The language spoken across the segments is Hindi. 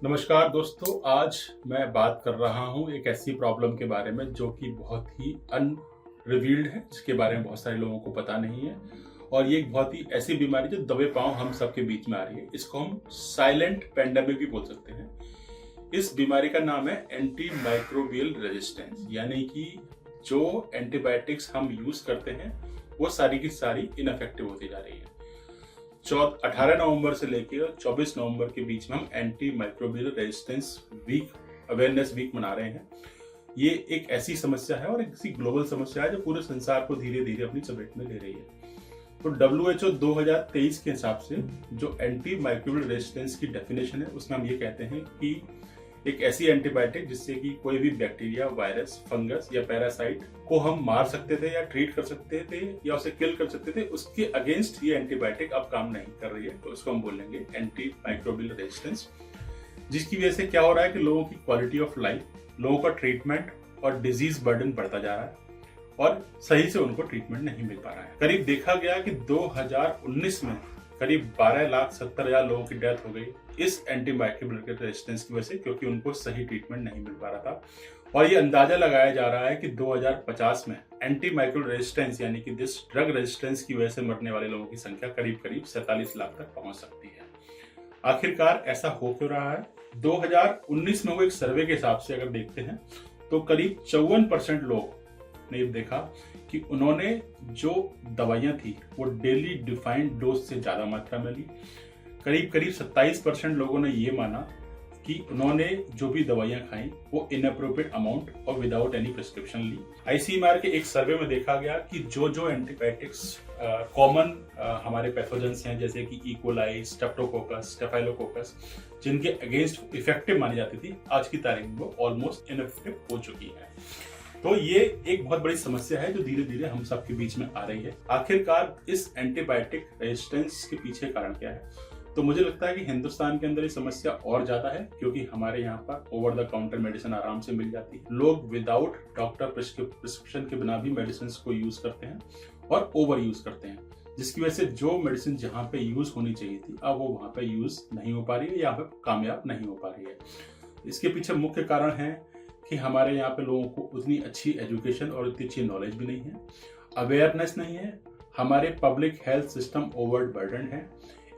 नमस्कार दोस्तों, आज मैं बात कर रहा हूँ एक ऐसी प्रॉब्लम के बारे में जो कि बहुत ही अनरिवील्ड है, जिसके बारे में बहुत सारे लोगों को पता नहीं है। और ये एक बहुत ही ऐसी बीमारी जो दबे पांव हम सबके बीच में आ रही है। इसको हम साइलेंट पेंडेमिक भी बोल सकते हैं। इस बीमारी का नाम है एंटी माइक्रोबियल रेजिस्टेंस, यानी कि जो एंटीबायोटिक्स हम यूज करते हैं वो सारी की सारी इनफेक्टिव होती जा रही है। 18 नवंबर से लेकर 24 नवंबर के बीच में हम anti microbial resistance week, awareness week मना रहे हैं। ये एक ऐसी समस्या है और एक ऐसी ग्लोबल समस्या है जो पूरे संसार को धीरे धीरे अपनी चपेट में ले रही है। तो WHO 2023 के हिसाब से जो एंटी माइक्रोबियल रेजिस्टेंस की डेफिनेशन है, उसमें हम ये कहते हैं कि एक ऐसी एंटीबायोटिक जिससे कि कोई भी बैक्टीरिया, वायरस, फंगस या पैरासाइट को हम मार सकते थे या ट्रीट कर सकते थे या उसे किल कर सकते थे, उसके अगेंस्ट ये एंटीबायोटिक अब काम नहीं कर रही है। तो उसको हम बोलेंगे एंटी माइक्रोबियल रेजिस्टेंस। जिसकी वजह से क्या हो रहा है कि लोगों की क्वालिटी ऑफ लाइफ, लोगों का ट्रीटमेंट और डिजीज बर्डन बढ़ता जा रहा है और सही से उनको ट्रीटमेंट नहीं मिल पा रहा है। करीब देखा गया कि 2019 में करीब 12,70,000 लोगों की डेथ हो गई इस एंटी माइक्रोबियल रेजिस्टेंस की वजह से, क्योंकि उनको सही ट्रीटमेंट नहीं मिल पा रहा था। और ये अंदाजा लगाया जा रहा है कि 2050 में एंटी माइक्रोबियल रेजिस्टेंस यानी कि दिस ड्रग रेजिस्टेंस की वजह से मरने वाले लोगों की संख्या करीब करीब 47 लाख तक पहुंच सकती है। आखिरकार ऐसा हो क्यों रहा है? 2019 में हुए एक सर्वे के हिसाब से अगर देखते हैं तो करीब 54% लोग ने देखा कि उन्होंने जो दवाइयां थी वो डेली डिफाइंड डोज से ज्यादा मात्रा में ली। करीब करीब 27% लोगों ने ये माना कि उन्होंने जो भी दवाइयां खाई वो इनअप्रोप्रिएट अमाउंट और विदाउट एनी प्रिस्क्रिप्शन ली। ICMR के एक सर्वे में देखा गया कि जो एंटीबायोटिक्स कॉमन हमारे पैथोजेंस हैं, जैसे कि इकोलाई, स्ट्रेप्टोकोकस, स्टेफाइलोकोकस, जिनके अगेंस्ट इफेक्टिव मानी जाती थी, आज की तारीख में वो ऑलमोस्ट इनइफेक्टिव हो चुकी है। तो ये एक बहुत बड़ी समस्या है जो धीरे धीरे हम सब के बीच में आ रही है। आखिरकार इस एंटीबायोटिक रेजिस्टेंस के पीछे कारण क्या है? तो मुझे लगता है कि हिंदुस्तान के अंदर ये समस्या और ज्यादा है, क्योंकि हमारे यहाँ पर ओवर द काउंटर मेडिसिन आराम से मिल जाती है। लोग विदाउट डॉक्टर प्रिस्क्रिप्शन के बिना भी मेडिसिन को यूज करते हैं और ओवर यूज करते हैं, जिसकी वजह से जो मेडिसिन जहाँ पे यूज होनी चाहिए थी अब वो वहां पे यूज नहीं हो पा रही है या पे कामयाब नहीं हो पा रही है। इसके पीछे मुख्य कारण है कि हमारे यहाँ पे लोगों को उतनी अच्छी एजुकेशन और उतनी अच्छी नॉलेज भी नहीं है, अवेयरनेस नहीं है, हमारे public health system over burden है,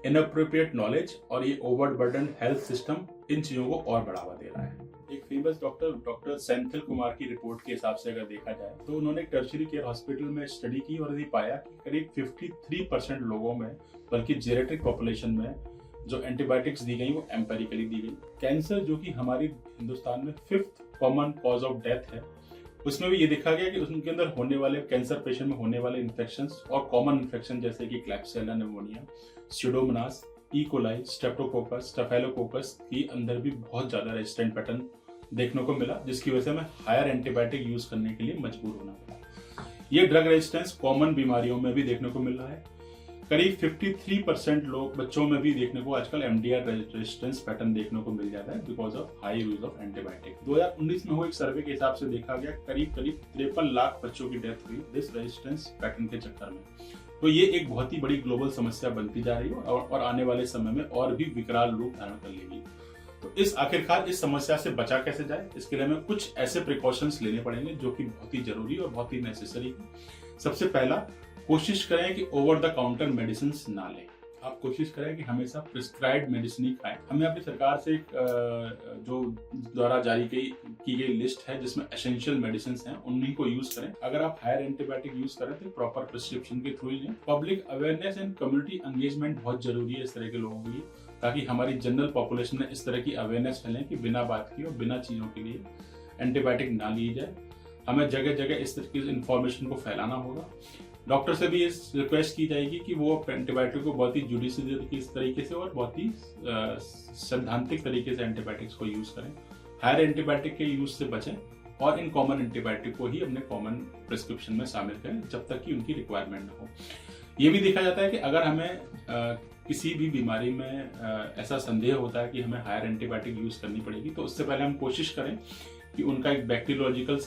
इनअप्रोप्रिएट नॉलेज और ये over burden health system in चीजों को और बढ़ावा दे रहा है। एक फेमस डॉक्टर सेंथिल कुमार की रिपोर्ट के हिसाब से अगर देखा जाए तो उन्होंने टर्शियरी केयर हॉस्पिटल में स्टडी की और ये पाया कि करीब 53% लोगों में, बल्कि जेरेट्रिक पॉपुलेशन में, जो एंटीबायोटिक्स दी गई वो एम्पेरिकली दी गई। कैंसर, जो कि हमारी हिंदुस्तान में 5th common cause of death है, उसमें भी ये देखा गया कि उनके अंदर होने वाले कैंसर पेशेंट में होने वाले इन्फेक्शंस और कॉमन इन्फेक्शन जैसे कि Klebsiella pneumonia, Pseudomonas, E coli, Streptococcus, Staphylococcus के अंदर भी बहुत ज्यादा रेजिस्टेंट पैटर्न देखने को मिला, जिसकी वजह से हमें हायर एंटीबायोटिक यूज करने के लिए मजबूर होना पड़ा। ये ड्रग रेजिस्टेंस कॉमन बीमारियों में भी देखने को मिल रहा है। करीब 53% लोग, बच्चों में भी देखने को आजकल MDR रेजिस्टेंस पैटर्न देखने को मिल जाता है because of high use of antibiotic. 2019 में हुए एक सर्वे के हिसाब से देखा गया करीब 53 लाख बच्चों की डेथ हुई दिस रेजिस्टेंस पैटर्न के चक्कर में। तो ये एक बहुत ही बड़ी ग्लोबल समस्या बनती जा रही है और आने वाले समय में और भी विकराल रूप धारण कर लेगी। तो आखिरकार इस समस्या से बचा कैसे जाए, इसके लिए हमें कुछ ऐसे प्रिकॉशंस लेने पड़ेंगे जो कि बहुत ही जरूरी और बहुत ही नेसेसरी है। सबसे पहला, कोशिश करें कि ओवर द काउंटर मेडिसिन ना लें। आप कोशिश करें कि हमेशा प्रिस्क्राइब्ड मेडिसिन ही खाएं। हमें अपनी सरकार से जो द्वारा जारी की गई लिस्ट है जिसमें एसेंशियल मेडिसिन हैं, उन्हीं को यूज करें। अगर आप हायर एंटीबायोटिक यूज करें तो प्रॉपर प्रिस्क्रिप्शन के थ्रू ही लें। Public awareness and community engagement बहुत जरूरी है इस तरह के लोगों के लिए, ताकि हमारी जनरल पॉपुलेशन में इस तरह की अवेयरनेस फैले कि बिना बात की और बिना चीजों के लिए एंटीबायोटिक ना ली जाए। हमें जगह जगह इस तरह की इन्फॉर्मेशन को फैलाना होगा। डॉक्टर से भी इस रिक्वेस्ट की जाएगी कि वो एंटीबायोटिक को बहुत ही जुडिशियस तरीके से और बहुत ही सैद्धांतिक तरीके से एंटीबायोटिक्स को यूज करें। हायर एंटीबायोटिक के यूज से बचें और इन कॉमन एंटीबायोटिक को ही अपने कॉमन प्रिस्क्रिप्शन में शामिल करें जब तक कि उनकी रिक्वायरमेंट न हो। ये भी देखा जाता है कि अगर हमें किसी भी बीमारी में ऐसा संदेह होता है कि हमें हायर एंटीबायोटिक यूज करनी पड़ेगी, तो उससे पहले हम कोशिश करें कि उनका एक bacteriological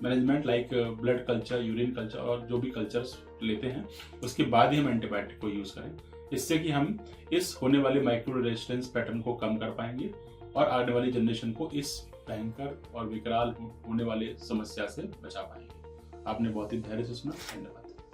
management like blood culture, urine culture और जो भी कल्चर्स लेते हैं उसके बाद ही हम एंटीबायोटिक को यूज करें। इससे कि हम इस होने वाले माइक्रो रेजिस्टेंस पैटर्न को कम कर पाएंगे और आने वाली जनरेशन को इस भयंकर और विकराल होने वाले समस्या से बचा पाएंगे। आपने बहुत ही धैर्य से सुना, धन्यवाद।